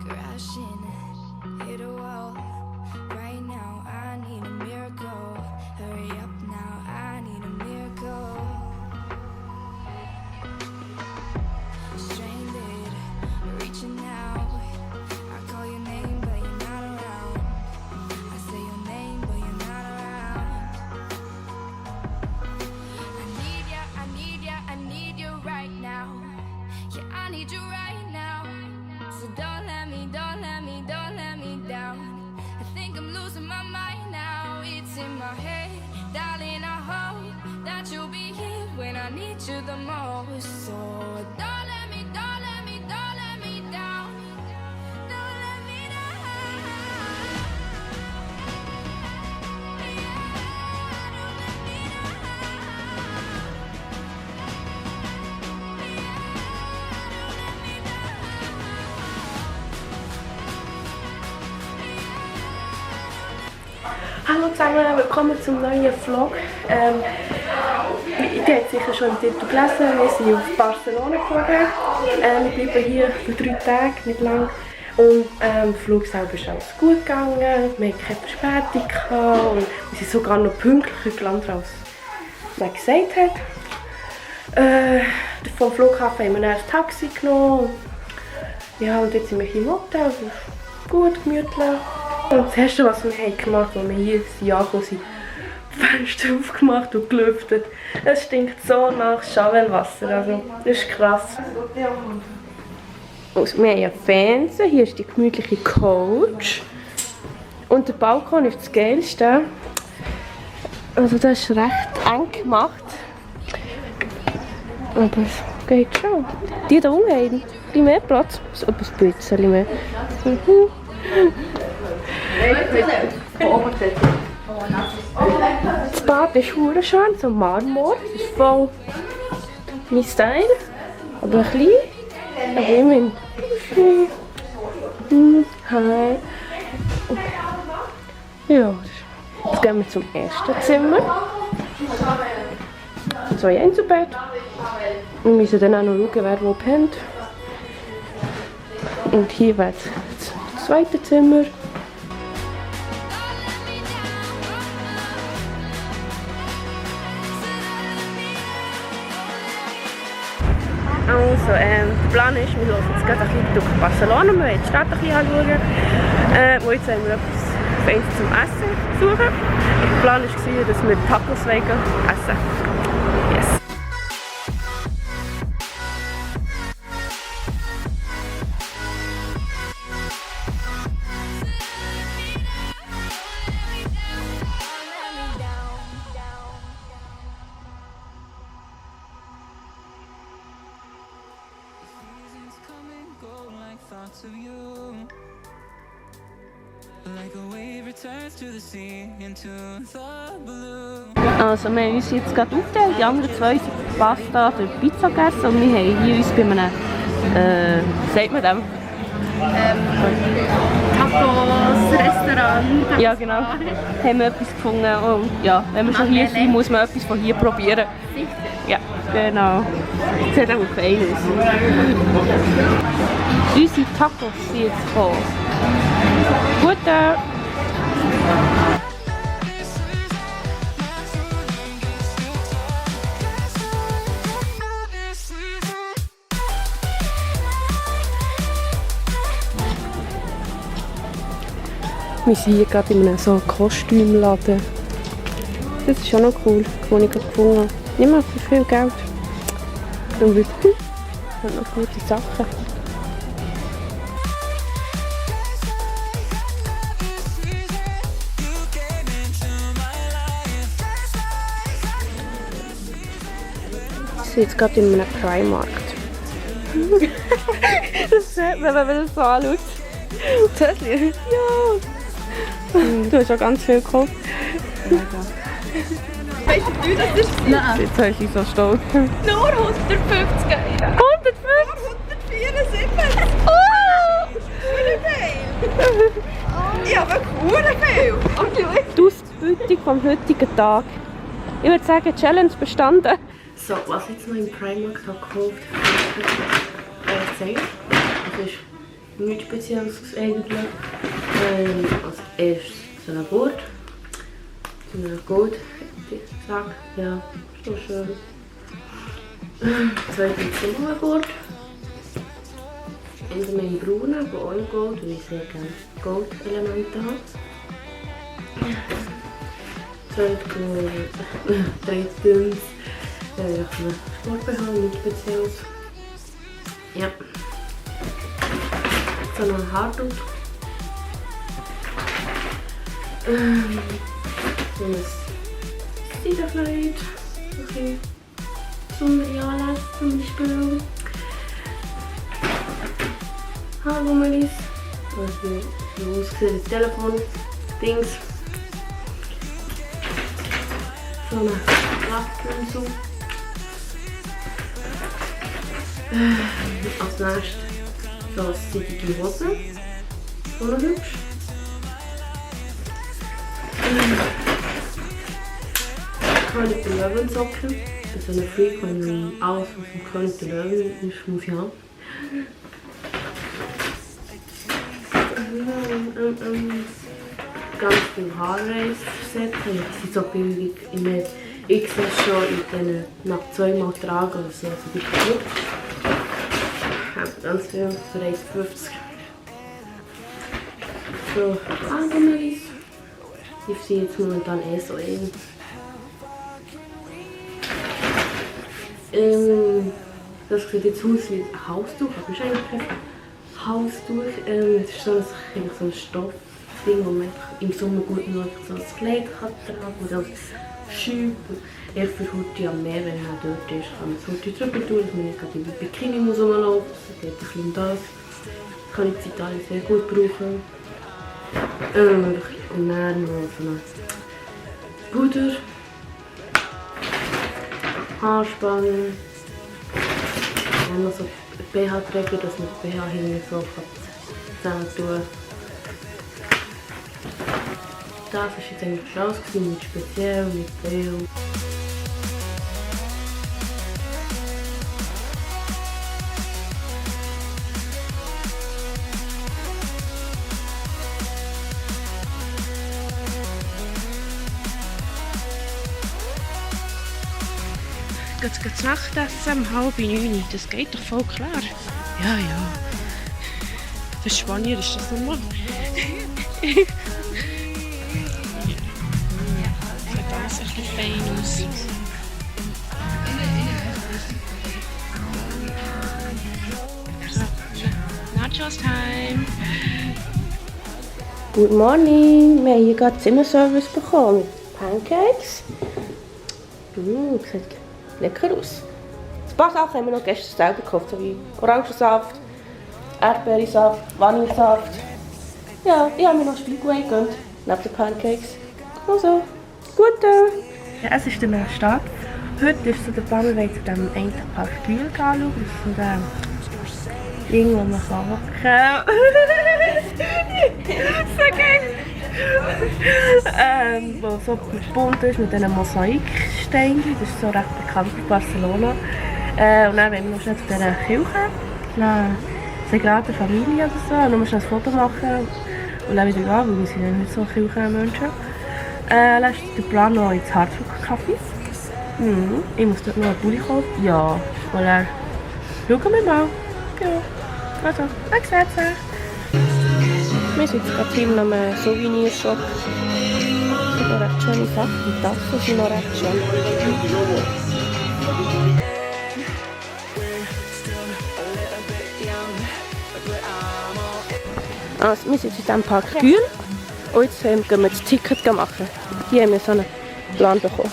crashing, hit a wall. Right now, I need a miracle. Hurry up now, I need a miracle. Stranded, reaching out. I call your name, but you're not around. I say your name, but you're not around. I need ya, I need ya, I need you right now. Yeah, I need you right now. So don't let me, don't let me, don't let me down. I think I'm losing my mind now. It's in my head, darling. I hope that you'll be here when I need you the most. So don't let me, don't let me, don't let me down. Don't let me down. Yeah, don't let me down. Hallo zusammen, willkommen zum neuen Vlog. Ihr habt sicher schon im Titel gelesen, wir sind auf Barcelona geflogen. Wir bleiben hier für 3 Tage, nicht lang. Und der Flug selber ist alles gut gegangen, wir hatten keine Verspätung gehabt und wir sind sogar noch pünktlicher gelandet, als man gesagt hat. Vom Flughafen haben wir dann ein Taxi genommen. Ja, und jetzt sind wir hier im Hotel, es ist gut, gemütlich. Und das erste, was wir gemacht haben, als wir hier sind angekommen sind, die Fenster aufgemacht und gelüftet. Es stinkt so nach Schawelwasser, also das ist krass. Also, wir haben einen Fernseher, hier ist die gemütliche Couch. Und der Balkon ist das Geilste. Also das ist recht eng gemacht. Aber es geht schon. Die da unten haben ein bisschen mehr Platz, so ein bisschen mehr. Das Bad ist verdammt schön, so Marmor. Es ist voll mein Style, aber ein klein. Aber immerhin. Hi. Ja, jetzt gehen wir zum ersten Zimmer. 2 Einzelbett. Wir müssen dann auch noch schauen, wer wo pennt. Und hier wäre das zweite Zimmer. Also, der Plan ist, wir laufen jetzt gerade ein bisschen durch Barcelona, wir wollen die Stadt ein bisschen anschauen. Jetzt wollen wir etwas Feines zum Essen suchen. Der Plan war, dass wir Tacos essen wollen. Yes. Of you, like a wave returns to the sea into the blue. Also wir haben uns jetzt gerade aufgeteilt, die anderen 2 sind Pasta oder Pizza gegessen und wir haben hier uns bei einem, sagt man dem? Tacos-Restaurant. Ja genau, haben wir etwas gefunden und ja, wenn wir schon hier sind, muss man etwas von hier probieren. Sicher? Ja, genau. Das sieht auch fein aus. Unsere Tacos sind jetzt gekommen. Guten! Wir sind hier gerade in einem so Kostümladen. Das ist schon noch cool, den ich gerade gefunden habe. Nicht mal für viel Geld. Und wir haben noch gute Sachen. Wir sind jetzt gerade in einem Primarkt. Das sieht man, wenn man das so anschaut. Tschüssli. Ja! Du hast auch ganz viel gekauft. Weißt du, wie das ist? Nein. Jetzt bin ich so stolz. Nur 150 Euro. 150? 174. Oh! Ich habe wirklich viel. Die Ausbeutung vom heutigen Tag. Ich würde sagen, Challenge bestanden. So, was ich jetzt noch im Primark gekauft habe, kann ich zeigen. Das ist nichts Spezielles eigentlich. Als erstes so eine Gurt. So eine Gold, hätte ich gesagt. Ja, so schön. Zweitens so eine Gurt. Entweder in braun, aber auch in Gold, weil ich sehr gerne Goldelemente habe. Drittens eine Sport-BH, nichts Spezielles. Ja. So ein Haartuch. So ein Seidenkleid. Okay. Sommeranlass zum Beispiel. Haargummelis. Also so ausgesehen, das Telefon-Dings. So eine Kraftpinsel. Als nächstes so eine seidige Hose. So eine hübsch. König der Löwensocken. Das ist eine Freak, wenn alles, was im König der Löwen ist, muss ich haben. Ganz viel Haarreis-Set. Die sind so billig. Ich sehe es schon in denen nach 2 Mal tragen oder so. Also die gut. Ich habe ganz viel für 1,50. So, Haargummis. Die sind jetzt momentan so in. Das sieht jetzt aus wie ein Haustuch, aber es ist eigentlich kein Haustuch. Es ist so ein Stoffding, wo man im Sommer gut nur so als Kleid tragen kann oder als Schübe. Er verhut ja mehr, wenn man dort ist, kann man es heute drüber tun, dass man nicht gerade in die Bikini muss rumlaufen. Das geht ein bisschen das. Kann ich in Italien sehr gut brauchen. Und dann noch so eine Puder. Haarspangen. Dann noch so BH-Träger, dass man das BH hinten so zusammen tun kann. Das ist jetzt eigentlich schon ausgesehen, nicht speziell, nicht viel. Geht's Nachtessen um 8:30? Das geht doch voll klar. Ja, ja. Für Spanier ist das normal. Sieht alles ein bisschen fein aus. Nachos time! Good morning! Wir haben hier gerade Zimmerservice bekommen. Pancakes. Sieht lecker aus. Ein paar Sachen haben wir noch gestern selber gekauft, so wie Orangensaft, Erdbeersaft, Vanillesaft. Ja, ich habe mir noch Spiegelei gegönnt, neben den Pancakes. Also, gute! Ja, es ist der Start. Heute ist so der Plan, wir zu diesem einen Park Bühl anschauen. Das ist so der Ding, wo man kann hocken. So geil! Wo so bunt ist mit diesen Mosaiksteinen. Das ist so recht bekannt in Barcelona. Und dann wollen wir noch schnell zu dieser Kirche, einer Sagrada Familie oder so, und noch schnell ein Foto machen und dann wieder gehen, weil wir sind ja nicht so Kirchenmenschen. Dann ist der Plan noch ins Hartford-Café. Ich muss dort noch einen Pulli kaufen. Ja, und dann schauen wir mal. Ja, also, ich sehe es. Wir sind jetzt gerade in einem Souvenir-Shop. Es sind noch recht schöne Sachen. Die Tassen sind noch recht schön. Also, wir sind in diesem Park Bühl. Und jetzt gehen wir das Ticket machen. Hier haben wir so einen Plan bekommen.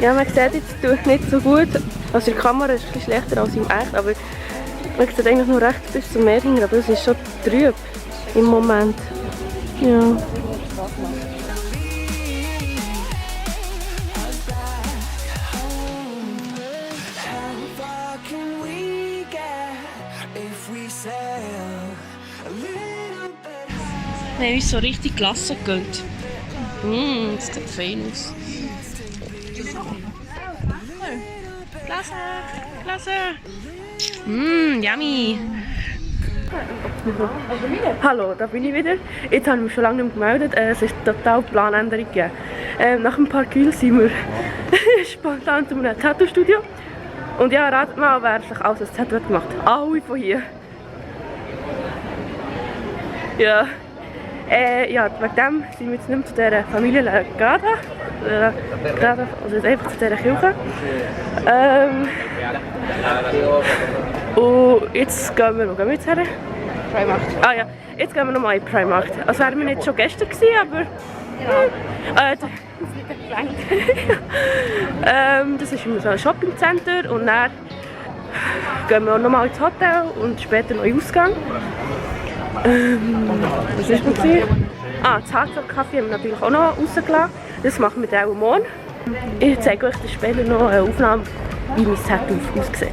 Ja, man sieht jetzt nicht so gut. Also die Kamera ist ein bisschen schlechter als im echt, aber man sieht eigentlich noch recht bis zum Meer hin, aber es ist schon trüb im Moment. Ja. Wir haben uns so richtig gelassen gegönnt. Das sieht fein aus. Klasse! Yummy! Hallo, da bin ich wieder. Jetzt habe ich mich schon lange nicht mehr gemeldet. Es ist total Planänderung gegeben. Nach ein paar Kühlen sind wir spontan zu einem Tattoo-Studio. Und ja, ratet mal, wer sich alles ein Tattoo gemacht hat. Alle von hier. Ja. Ja, wegen dem sind wir jetzt nicht mehr zu dieser Familie Grada. Also einfach zu dieser Kirche. Und jetzt gehen wir, wo gehen wir jetzt her? Primark. Ah ja, jetzt gehen wir nochmal in den Primark. Also wären wir nicht schon gestern gewesen, aber... das ist so ein Shoppingcenter und dann gehen wir nochmal ins Hotel und später noch in den Ausgang. Was ist noch? Das Hardrock-Café haben wir natürlich auch noch rausgelassen. Das machen wir dann auch morgen. Ich zeige euch später noch eine Aufnahme, wie mein Tattoo aussieht.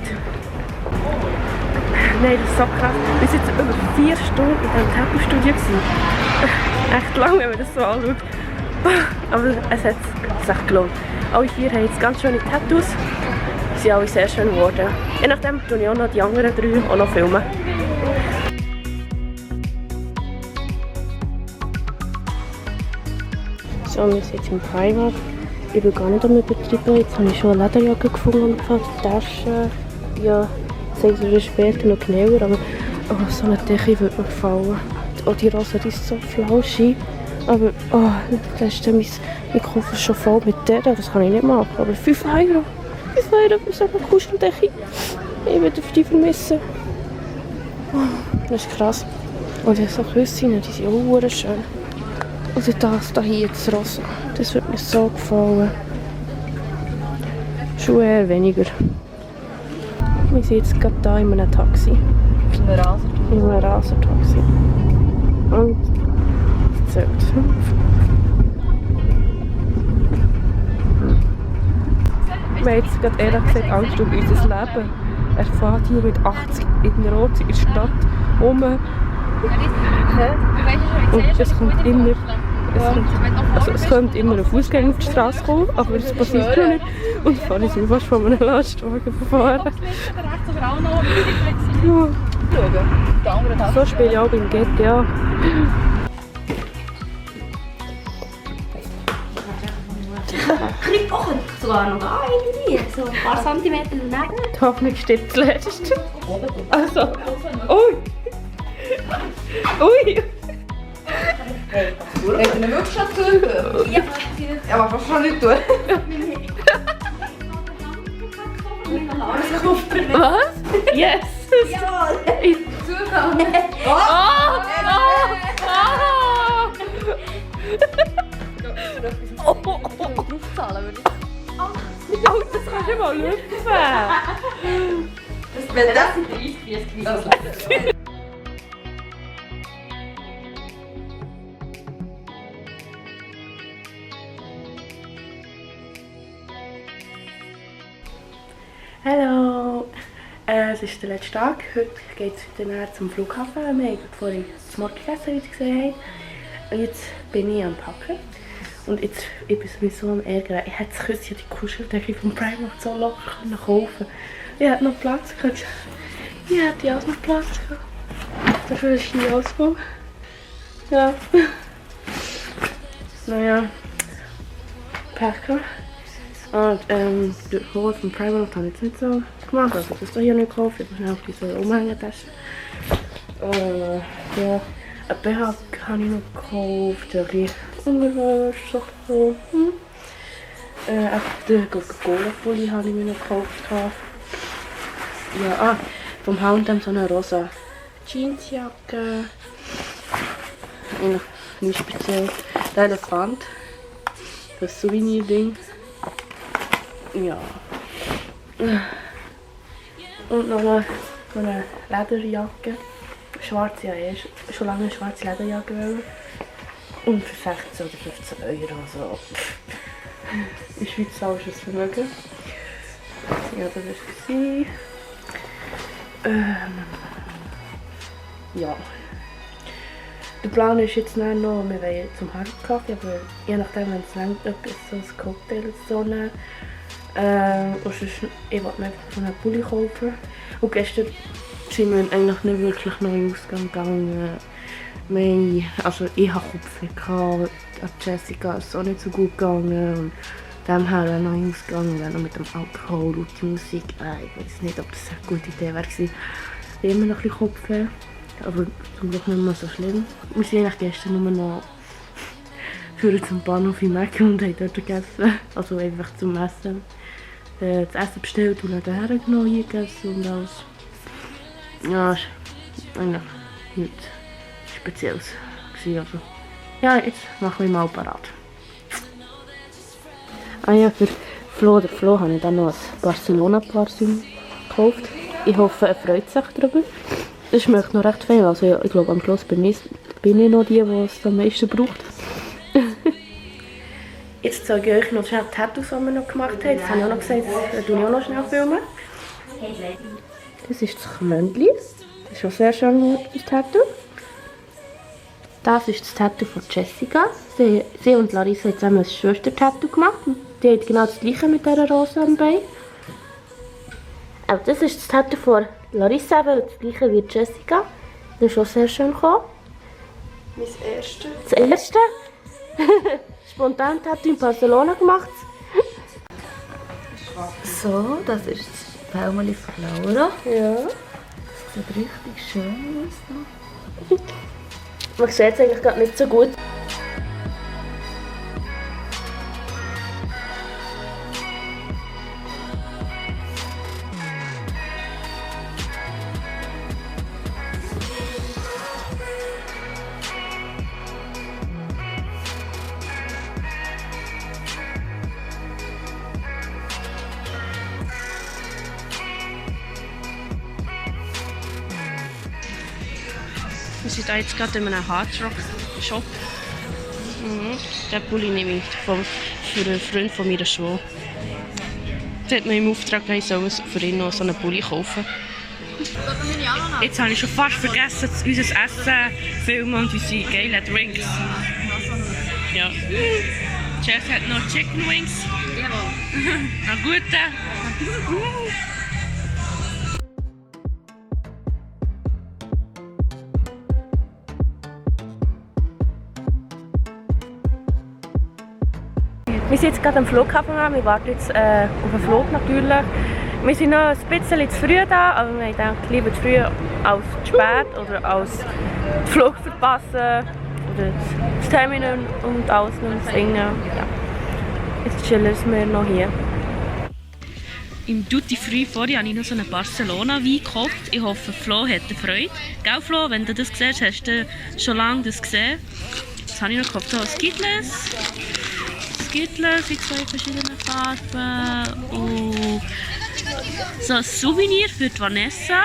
Nein, das ist so krass. Wir waren jetzt über 4 Stunden in diesem Tattoo-Studio. Echt lang, wenn man das so anschaut. Aber es hat sich gelohnt. Alle 4 haben jetzt ganz schöne Tattoos. Sie sind alle sehr schön geworden. Je nachdem filme ich auch noch die anderen 3 auch noch filmen. So, wir sind jetzt im Primark. Ich will gar nicht damit betreiben. Jetzt habe ich schon eine Lederjacke gefunden und Taschen. Ja, zeige ich euch später noch genauer, aber so eine Decke würde mir gefallen. Oh, die Rose, die ist so flauschig. Aber da ist dann mein Koffer schon voll mit der. Das kann ich nicht machen. Aber 5 €. 5 € für so eine Kuscheldecke. Ich würde die vermissen. Das ist krass. Und ich so Küssinnen, die sind auch schön. Also das hier, das Rosa, das würde mir so gefallen. Schon eher weniger. Wir sind jetzt gerade hier in einem Taxi. In einem Rasertaxi. Und es zählt 5. Wir haben jetzt gerade ehrlich gesagt Angst um unser Leben. Er fährt hier mit 80 in Rot in der Stadt rum. Und es kommt immer... Es könnte immer ein Fußgänger auf die Straße kommen, aber das passiert noch nicht. Und ich fahre jetzt fast von einem Lastwagen verfahren. Ja. So spiele ich auch beim GTA. Ich koche sogar noch an, irgendwie. So ein paar Zentimeter daneben. Die Hoffnung steht zuletzt. Also, ui! Ui! Hätte ich wirklich schon zugehört? Ja, aber was soll ich tun? Was? Yes! Jawohl! Zugehört. Draufzahlen würde ich. Oh, das kannst du mal lüpfen! Wenn das sind 30, 40 Hallo! Es ist der letzte Tag. Heute geht es wieder näher zum Flughafen. Wir haben vorhin das Morgen gegessen, wie ihr gesehen habt. Und jetzt bin ich am Packen. Und jetzt ich bin sowieso am Ärgern. Ich hätte die Kuscheldecke vom Primark so locker kaufen. Ich hätte noch Platz gehabt. Ich hätte auch noch Platz gehabt. Dafür ist hier Ausbau. Ja. Naja. Pech gehabt. Und den Holen vom Primark habe ich jetzt nicht so gemacht. Also das hier nicht gekauft. Ich habe schnell auf diese Umhängetasche. Ja. Ein BH habe ich noch gekauft. Ein bisschen Unterwäsche. So. Den Coca-Cola-Pulli habe ich mir noch gekauft. Ja, vom H&M so eine rosa Jeansjacke. Nicht speziell. Der Elefant. Das Souvenir-Ding. Ja. Und noch eine Lederjacke. Schwarze, ja, schon lange eine schwarze Lederjacke wollen. Und für 16 oder 15 Euro. Also, in der Schweiz zahlst du das Vermögen. Ja, das war es. Ja. Der Plan ist jetzt noch, wir wollen zum Hardkaffee, aber je nachdem, wenn es längt, etwas so ein Cocktail zu nehmen. Und sonst, ich wollte mir einfach so einen Pulli kaufen. Und gestern sind wir eigentlich nicht wirklich noch in den Ausgang gegangen. Also ich hatte Kopfweh, Jessica ist es auch nicht so gut gegangen. Und dem her noch in den Ausgang und dann noch mit dem Alkohol und die Musik. Ich weiß nicht, ob das eine gute Idee wäre. Ich habe immer noch ein bisschen Kopfweh, aber zum Glück nicht mehr so schlimm. Wir sind eigentlich gestern nur noch zum Bahnhof in Mecca und haben dort gegessen. Also einfach zum Essen. Das Essen bestellt und dann daher genommen, hier gegessen und alles. Ja, es war eigentlich nichts Spezielles. Also, ja, jetzt mache ich mal parat. Ah ja, für Flo habe ich dann noch ein Barcelona-Parfüm gekauft. Ich hoffe, er freut sich darüber. Es schmeckt noch recht viel, also ich glaube am Schluss bin ich noch die es am meisten braucht. Jetzt zeige ich euch noch schnell die Tattoos, die wir noch gemacht haben. Das habe ich auch noch gesagt, das tue ich auch noch schnell filmen. Das ist das Klöndli. Das ist schon sehr schön geworden, das Tattoo. Das ist das Tattoo von Jessica. Sie und Larissa haben zusammen ein Schwester-Tattoo gemacht. Die haben genau das gleiche mit dieser Rose am Bein. Auch das ist das Tattoo von Larissa, weil das gleiche wie Jessica. Das ist auch sehr schön gekommen. Mein erstes. Das erste. Spontan Tattoo in Barcelona gemacht. So, das ist das Baumeli von Laura. Ja. Das sieht richtig schön aus. Man sieht es eigentlich gerade nicht so gut. Wir sind jetzt gerade in einem Hardrock-Shop. Den Pulli nehme ich für einen Freund von meiner Schwester. Der hat mir im Auftrag gegeben, ich soll für ihn noch so einen Pulli kaufen. Jetzt habe ich schon fast vergessen, unser Essen zu filmen und unsere geilen Drinks. Ja. Jess hat noch Chicken Wings. Jawohl. Noch gute. Wir sind jetzt gerade am Flughafen an. Wir warten jetzt auf den Flug natürlich. Wir sind noch ein bisschen zu früh da, aber wir denken lieber zu früh als zu spät oder als den Flug verpassen oder das Terminal und alles nicht mehr singen. Ja. Jetzt chillen wir noch hier. Im Duty Free vorher habe ich noch so einen Barcelona-Wein gekauft. Ich hoffe, Flo hat Freude. Gell, Flo, wenn du das siehst, hast du schon lange das gesehen. Das habe ich noch gekauft. So, Skittles in 2 verschiedenen Farben. Und so ein Souvenir für die Vanessa.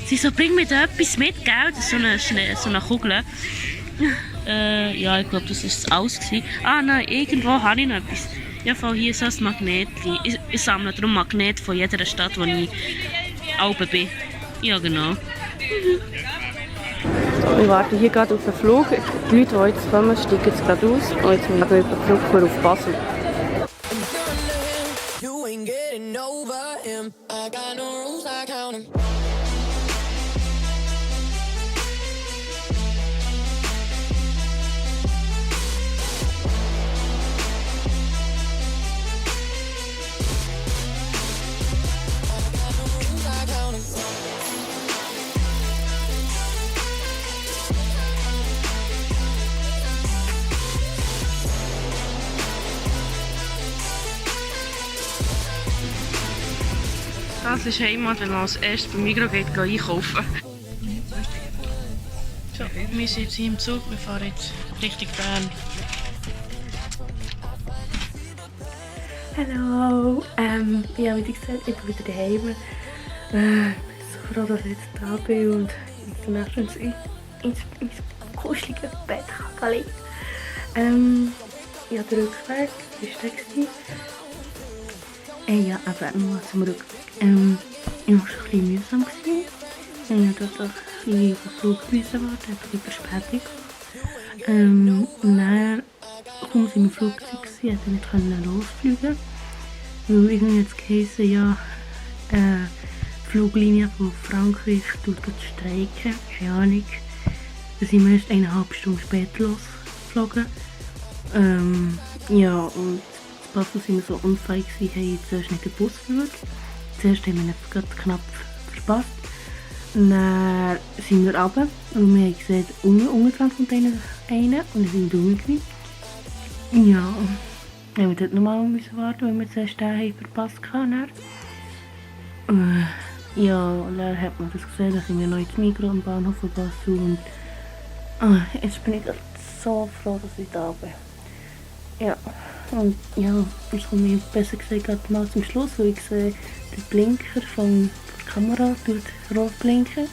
Sie so, bring mir da etwas mit, gell? Das ist so eine Kugel. Ja, ich glaube, das war es alles. Ah nein, irgendwo habe ich noch etwas. Ja, von hier so ein Magnet. Ich sammle darum Magnet von jeder Stadt, wo ich auch bin. Ja, genau. Wir warten hier gerade auf den Flug. Die Leute, die jetzt kommen, steigen jetzt gerade aus. Und jetzt müssen wir den Flug für auf Basel. You ain't getting over him. I got no rules, I count 'em. Das ist Heimat, wenn man als erstes beim Migros geht einkaufen. So, wir sind jetzt hier im Zug, wir fahren jetzt Richtung Bern. Hallo! Ja, wie gesagt, ich bin wieder daheim. Ich bin so froh, dass ich jetzt da bin und danach ins kuschelige Bett kann liegen. Ja, der Rückweg war der. Ja, aber nur zum Rückweg. Ich war schon ein bisschen mühsam. Ich musste dort auch ein bisschen auf den Flug warten, ein bisschen Verspätung. Dann, kaum sind wir im Flugzeug, konnte ich nicht losfliegen. Weil irgendwie hat es geheißen, ja, die Fluglinie von Frankreich tut streiken, keine Ahnung. Da sind wir erst 1,5 Stunden später losgeflogen. Ja, und in Basel sind wir so unfähig gewesen, haben zuerst nicht den Bus geführt. Zuerst haben wir ihn gerade knapp verpasst. Dann sind wir runter und wir haben gesehen, unten dran kommt einer und dann sind wir unten. Ja, dann haben wir dort nochmal warten, weil wir zuerst den verpasst haben. Ja, und dann hat man das gesehen, dann sind wir noch ins Migros am Bahnhof von Basel und jetzt bin ich so froh, dass ich da bin. Ja, und ja, jetzt komme ich besser gesagt gerade mal zum Schluss, weil ich sehe den Blinker von der Kamera durch rot blinken.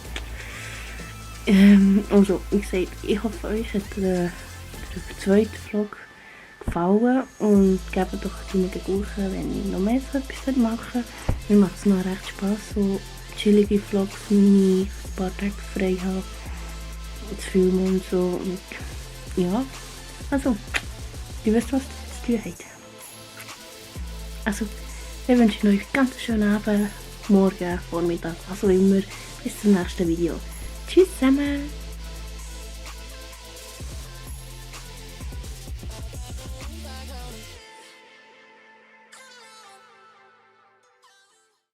Also, wie gesagt, ich hoffe, euch hat der zweite Vlog gefallen und gebt doch deine Gurken, wenn ich noch mehr so etwas machen. Mir macht es noch recht Spass, so chillige Vlogs, wenn ich ein paar Tage frei habe, zu filmen und so. Und ja, also, ihr wisst, was ihr zu tun habt. Also, ich wünsche euch einen ganz schönen Abend, morgen, Vormittag, was auch immer. Bis zum nächsten Video. Tschüss zusammen!